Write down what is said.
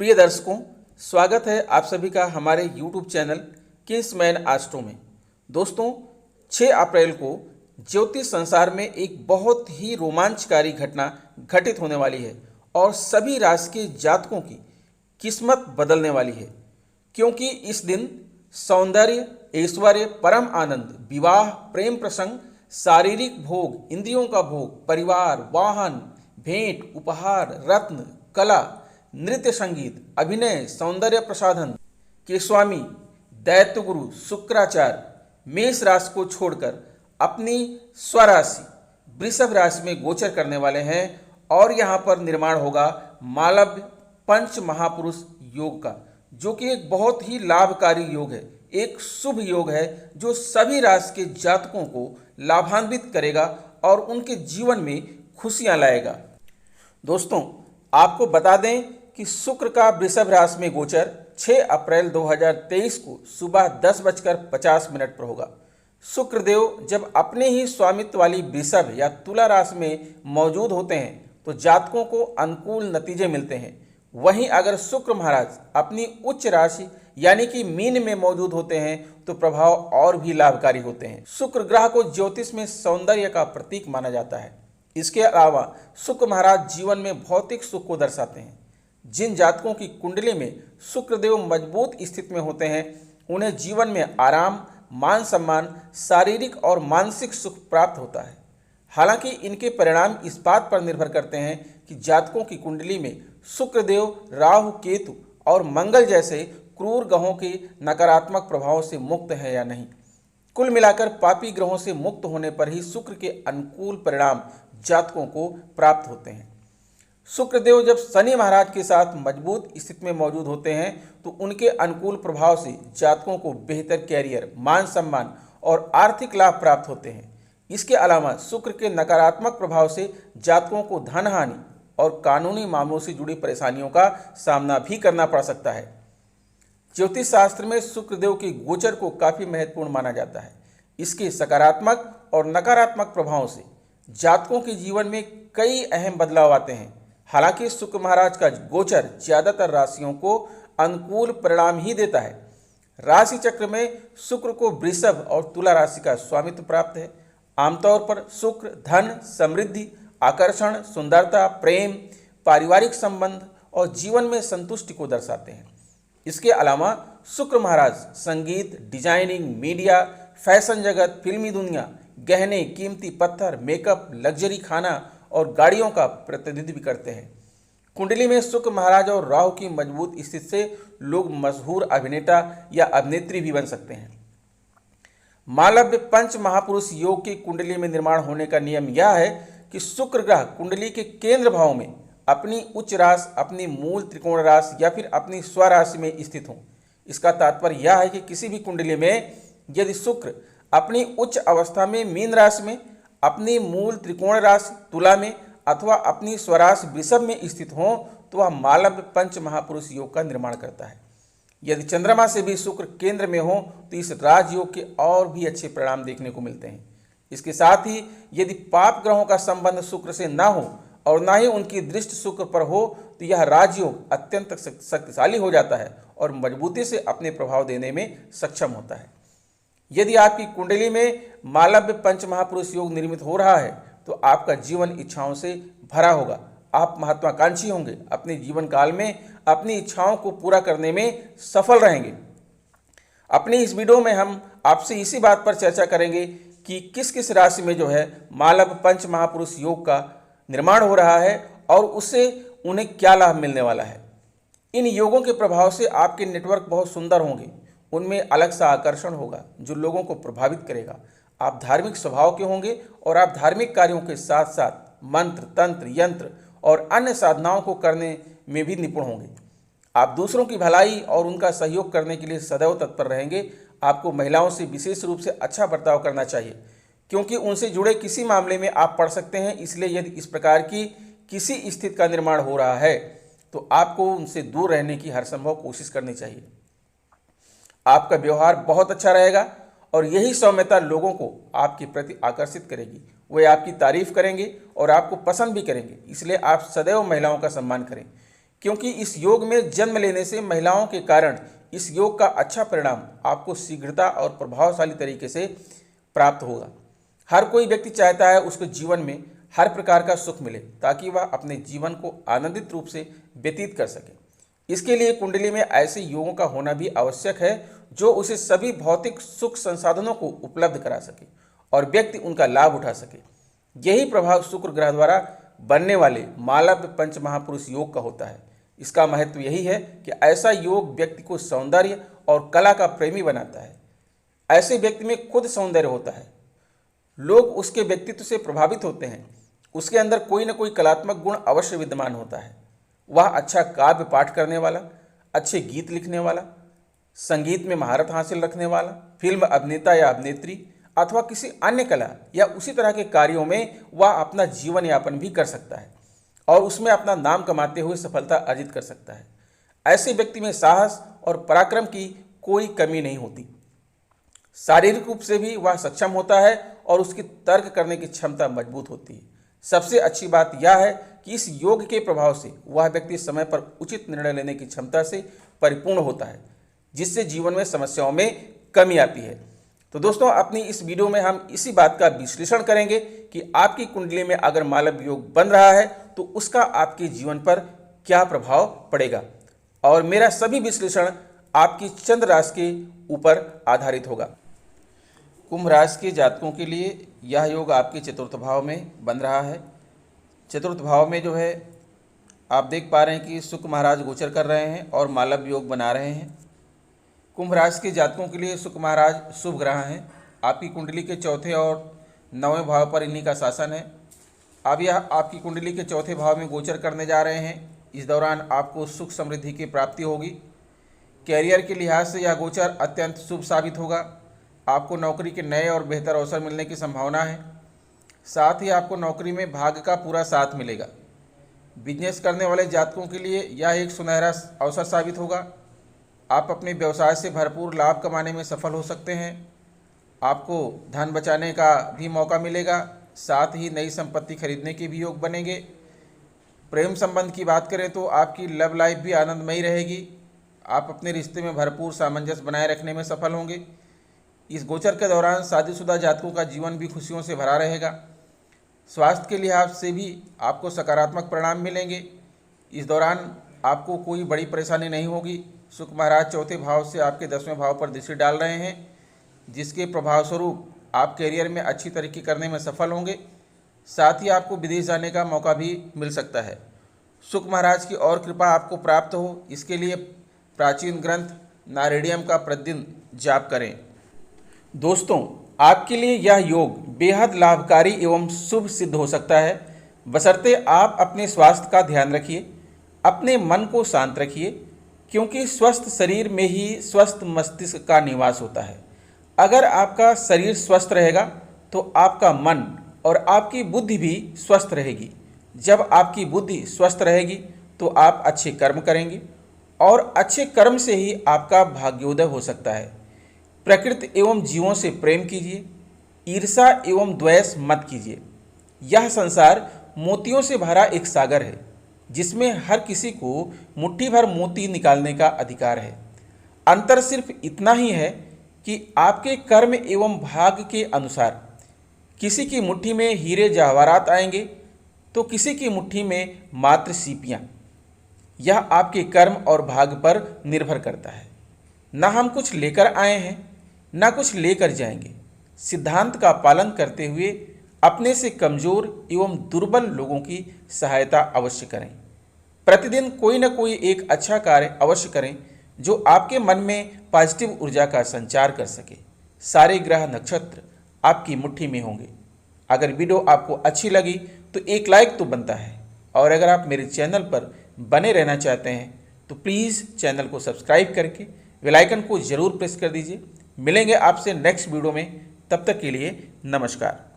प्रिय दर्शकों, स्वागत है आप सभी का हमारे YouTube चैनल किंग्समैन एस्ट्रो में। दोस्तों, 6 अप्रैल को ज्योतिष संसार में एक बहुत ही रोमांचकारी घटना घटित होने वाली है और सभी राशि के जातकों की किस्मत बदलने वाली है, क्योंकि इस दिन सौंदर्य, ऐश्वर्य, परम आनंद, विवाह, प्रेम प्रसंग, शारीरिक भोग, इंद्रियों का भोग, परिवार, वाहन, भेंट, उपहार, रत्न, कला, नृत्य, संगीत, अभिनय, सौंदर्य प्रसाधन के स्वामी दैत्य गुरु शुक्राचार्य मेष राशि को छोड़कर अपनी स्वराशि वृषभ राशि में गोचर करने वाले हैं और यहाँ पर निर्माण होगा मालव्य पंच महापुरुष योग का, जो कि एक बहुत ही लाभकारी योग है, एक शुभ योग है जो सभी राशि के जातकों को लाभान्वित करेगा और उनके जीवन में खुशियां लाएगा। दोस्तों, आपको बता दें कि शुक्र का वृषभ राशि में गोचर 6 अप्रैल 2023 को सुबह 10:50 पर होगा। शुक्रदेव जब अपने ही स्वामित्व वाली वृषभ या तुला राशि में मौजूद होते हैं तो जातकों को अनुकूल नतीजे मिलते हैं। वहीं अगर शुक्र महाराज अपनी उच्च राशि यानी कि मीन में मौजूद होते हैं तो प्रभाव और भी लाभकारी होते हैं। शुक्र ग्रह को ज्योतिष में सौंदर्य का प्रतीक माना जाता है। इसके अलावा शुक्र महाराज जीवन में भौतिक सुख को दर्शाते हैं। जिन जातकों की कुंडली में शुक्रदेव मजबूत स्थिति में होते हैं उन्हें जीवन में आराम, मान सम्मान, शारीरिक और मानसिक सुख प्राप्त होता है। हालांकि इनके परिणाम इस बात पर निर्भर करते हैं कि जातकों की कुंडली में शुक्रदेव, राहु, केतु और मंगल जैसे क्रूर ग्रहों के नकारात्मक प्रभावों से मुक्त है या नहीं। कुल मिलाकर पापी ग्रहों से मुक्त होने पर ही शुक्र के अनुकूल परिणाम जातकों को प्राप्त होते हैं। शुक्रदेव जब शनि महाराज के साथ मजबूत स्थिति में मौजूद होते हैं तो उनके अनुकूल प्रभाव से जातकों को बेहतर कैरियर, मान सम्मान और आर्थिक लाभ प्राप्त होते हैं। इसके अलावा शुक्र के नकारात्मक प्रभाव से जातकों को धन हानि और कानूनी मामलों से जुड़ी परेशानियों का सामना भी करना पड़ सकता है। ज्योतिष शास्त्र में शुक्रदेव के गोचर को काफ़ी महत्वपूर्ण माना जाता है। इसके सकारात्मक और नकारात्मक प्रभावों से जातकों के जीवन में कई अहम बदलाव आते हैं। हालांकि शुक्र महाराज का गोचर ज़्यादातर राशियों को अनुकूल परिणाम ही देता है। राशि चक्र में शुक्र को वृषभ और तुला राशि का स्वामित्व प्राप्त है। आमतौर पर शुक्र धन, समृद्धि, आकर्षण, सुंदरता, प्रेम, पारिवारिक संबंध और जीवन में संतुष्टि को दर्शाते हैं। इसके अलावा शुक्र महाराज संगीत, डिजाइनिंग, मीडिया, फैशन जगत, फिल्मी दुनिया, गहने, कीमती पत्थर, मेकअप, लग्जरी खाना और गाड़ियों का प्रतिनिधित्व करते हैं। कुंडली में शुक्र महाराज और राहु की मजबूत स्थिति से लोग मशहूर अभिनेता या अभिनेत्री भी बन सकते हैं। मालव्य पंच महापुरुष योग की कुंडली में निर्माण होने का नियम यह है कि शुक्र ग्रह कुंडली के केंद्र भाव में अपनी उच्च राशि, अपनी मूल त्रिकोण राशि या फिर अपनी स्वराशि में स्थित हों। इसका तात्पर्य यह है कि किसी भी कुंडली में यदि शुक्र अपनी उच्च अवस्था में मीन राशि में, अपनी मूल त्रिकोण राशि तुला में अथवा अपनी स्वराशि वृषभ में स्थित हों तो वह मालव्य पंच महापुरुष योग का निर्माण करता है। यदि चंद्रमा से भी शुक्र केंद्र में हो तो इस राजयोग के और भी अच्छे परिणाम देखने को मिलते हैं। इसके साथ ही यदि पाप ग्रहों का संबंध शुक्र से ना हो और ना ही उनकी दृष्टि शुक्र पर हो तो यह राजयोग अत्यंत शक्तिशाली हो जाता है और मजबूती से अपने प्रभाव देने में सक्षम होता है। यदि आपकी कुंडली में मालव्य पंच महापुरुष योग निर्मित हो रहा है तो आपका जीवन इच्छाओं से भरा होगा। आप महत्वाकांक्षी होंगे, अपने जीवन काल में अपनी इच्छाओं को पूरा करने में सफल रहेंगे। अपनी इस वीडियो में हम आपसे इसी बात पर चर्चा करेंगे कि किस किस राशि में जो है मालव्य पंच महापुरुष योग का निर्माण हो रहा है और उससे उन्हें क्या लाभ मिलने वाला है। इन योगों के प्रभाव से आपके नेटवर्क बहुत सुंदर होंगे, उनमें अलग सा आकर्षण होगा जो लोगों को प्रभावित करेगा। आप धार्मिक स्वभाव के होंगे और आप धार्मिक कार्यों के साथ साथ मंत्र, तंत्र, यंत्र और अन्य साधनाओं को करने में भी निपुण होंगे। आप दूसरों की भलाई और उनका सहयोग करने के लिए सदैव तत्पर रहेंगे। आपको महिलाओं से विशेष रूप से अच्छा बर्ताव करना चाहिए क्योंकि उनसे जुड़े किसी मामले में आप पड़ सकते हैं। इसलिए यदि इस प्रकार की किसी स्थिति का निर्माण हो रहा है तो आपको उनसे दूर रहने की हर संभव कोशिश करनी चाहिए। आपका व्यवहार बहुत अच्छा रहेगा और यही सौम्यता लोगों को आपके प्रति आकर्षित करेगी। वे आपकी तारीफ करेंगे और आपको पसंद भी करेंगे। इसलिए आप सदैव महिलाओं का सम्मान करें क्योंकि इस योग में जन्म लेने से महिलाओं के कारण इस योग का अच्छा परिणाम आपको शीघ्रता और प्रभावशाली तरीके से प्राप्त होगा। हर कोई व्यक्ति चाहता है उसके जीवन में हर प्रकार का सुख मिले ताकि वह अपने जीवन को आनंदित रूप से व्यतीत कर सके। इसके लिए कुंडली में ऐसे योगों का होना भी आवश्यक है जो उसे सभी भौतिक सुख संसाधनों को उपलब्ध करा सके और व्यक्ति उनका लाभ उठा सके। यही प्रभाव शुक्र ग्रह द्वारा बनने वाले मालव्य पंच महापुरुष योग का होता है। इसका महत्व यही है कि ऐसा योग व्यक्ति को सौंदर्य और कला का प्रेमी बनाता है। ऐसे व्यक्ति में खुद सौंदर्य होता है, लोग उसके व्यक्तित्व से प्रभावित होते हैं। उसके अंदर कोई न कोई कलात्मक गुण अवश्य विद्यमान होता है। वह अच्छा काव्य पाठ करने वाला, अच्छे गीत लिखने वाला, संगीत में महारत हासिल रखने वाला, फिल्म अभिनेता या अभिनेत्री अथवा किसी अन्य कला या उसी तरह के कार्यों में वह अपना जीवन यापन भी कर सकता है और उसमें अपना नाम कमाते हुए सफलता अर्जित कर सकता है। ऐसे व्यक्ति में साहस और पराक्रम की कोई कमी नहीं होती। शारीरिक रूप से भी वह सक्षम होता है और उसकी तर्क करने की क्षमता मजबूत होती है। सबसे अच्छी बात यह है कि इस योग के प्रभाव से वह व्यक्ति समय पर उचित निर्णय लेने की क्षमता से परिपूर्ण होता है, जिससे जीवन में समस्याओं में कमी आती है। तो दोस्तों, अपनी इस वीडियो में हम इसी बात का विश्लेषण करेंगे कि आपकी कुंडली में अगर मालव्य योग बन रहा है तो उसका आपके जीवन पर क्या प्रभाव पड़ेगा। और मेरा सभी विश्लेषण आपकी चंद्र राशि के ऊपर आधारित होगा। कुंभ राशि के जातकों के लिए यह योग आपके चतुर्थ भाव में बन रहा है। चतुर्थ भाव में जो है आप देख पा रहे हैं कि शुक्र महाराज गोचर कर रहे हैं और मालव्य योग बना रहे हैं। कुंभ राशि के जातकों के लिए शुक्र महाराज शुभ ग्रह हैं। आपकी कुंडली के चौथे और नौवें भाव पर इन्हीं का शासन है। अब यह आपकी कुंडली के चौथे भाव में गोचर करने जा रहे हैं। इस दौरान आपको सुख समृद्धि की प्राप्ति होगी। कैरियर के लिहाज से यह गोचर अत्यंत शुभ साबित होगा। आपको नौकरी के नए और बेहतर अवसर मिलने की संभावना है। साथ ही आपको नौकरी में भाग्य का पूरा साथ मिलेगा। बिजनेस करने वाले जातकों के लिए यह एक सुनहरा अवसर साबित होगा। आप अपने व्यवसाय से भरपूर लाभ कमाने में सफल हो सकते हैं। आपको धन बचाने का भी मौका मिलेगा। साथ ही नई संपत्ति खरीदने के भी योग बनेंगे। प्रेम संबंध की बात करें तो आपकी लव लाइफ भी आनंदमयी रहेगी। आप अपने रिश्ते में भरपूर सामंजस्य बनाए रखने में सफल होंगे। इस गोचर के दौरान शादीशुदा जातकों का जीवन भी खुशियों से भरा रहेगा। स्वास्थ्य के लिहाज से भी आपको सकारात्मक परिणाम मिलेंगे। इस दौरान आपको कोई बड़ी परेशानी नहीं होगी। शुक्र महाराज चौथे भाव से आपके 10वें भाव पर दृष्टि डाल रहे हैं, जिसके प्रभाव स्वरूप आप करियर में अच्छी तरक्की करने में सफल होंगे। साथ ही आपको विदेश जाने का मौका भी मिल सकता है। शुक्र महाराज की और कृपा आपको प्राप्त हो, इसके लिए प्राचीन ग्रंथ नारायणियम का प्रतिदिन जाप करें। दोस्तों, आपके लिए यह योग बेहद लाभकारी एवं शुभ सिद्ध हो सकता है, बशर्ते आप अपने स्वास्थ्य का ध्यान रखिए, अपने मन को शांत रखिए, क्योंकि स्वस्थ शरीर में ही स्वस्थ मस्तिष्क का निवास होता है। अगर आपका शरीर स्वस्थ रहेगा तो आपका मन और आपकी बुद्धि भी स्वस्थ रहेगी। जब आपकी बुद्धि स्वस्थ रहेगी तो आप अच्छे कर्म करेंगे और अच्छे कर्म से ही आपका भाग्योदय हो सकता है। प्रकृति एवं जीवों से प्रेम कीजिए, ईर्ष्या एवं द्वेष मत कीजिए। यह संसार मोतियों से भरा एक सागर है, जिसमें हर किसी को मुट्ठी भर मोती निकालने का अधिकार है। अंतर सिर्फ इतना ही है कि आपके कर्म एवं भाग्य के अनुसार किसी की मुट्ठी में हीरे जवाहरात आएंगे तो किसी की मुट्ठी में मात्र सीपियाँ। यह आपके कर्म और भाग्य पर निर्भर करता है। न हम कुछ लेकर आए हैं, न कुछ लेकर जाएंगे। सिद्धांत का पालन करते हुए अपने से कमज़ोर एवं दुर्बल लोगों की सहायता अवश्य करें। प्रतिदिन कोई न कोई एक अच्छा कार्य अवश्य करें जो आपके मन में पॉजिटिव ऊर्जा का संचार कर सके। सारे ग्रह नक्षत्र आपकी मुट्ठी में होंगे। अगर वीडियो आपको अच्छी लगी तो एक लाइक तो बनता है, और अगर आप मेरे चैनल पर बने रहना चाहते हैं तो प्लीज़ चैनल को सब्सक्राइब करके बेल आइकन को ज़रूर प्रेस कर दीजिए। मिलेंगे आपसे नेक्स्ट वीडियो में, तब तक के लिए नमस्कार।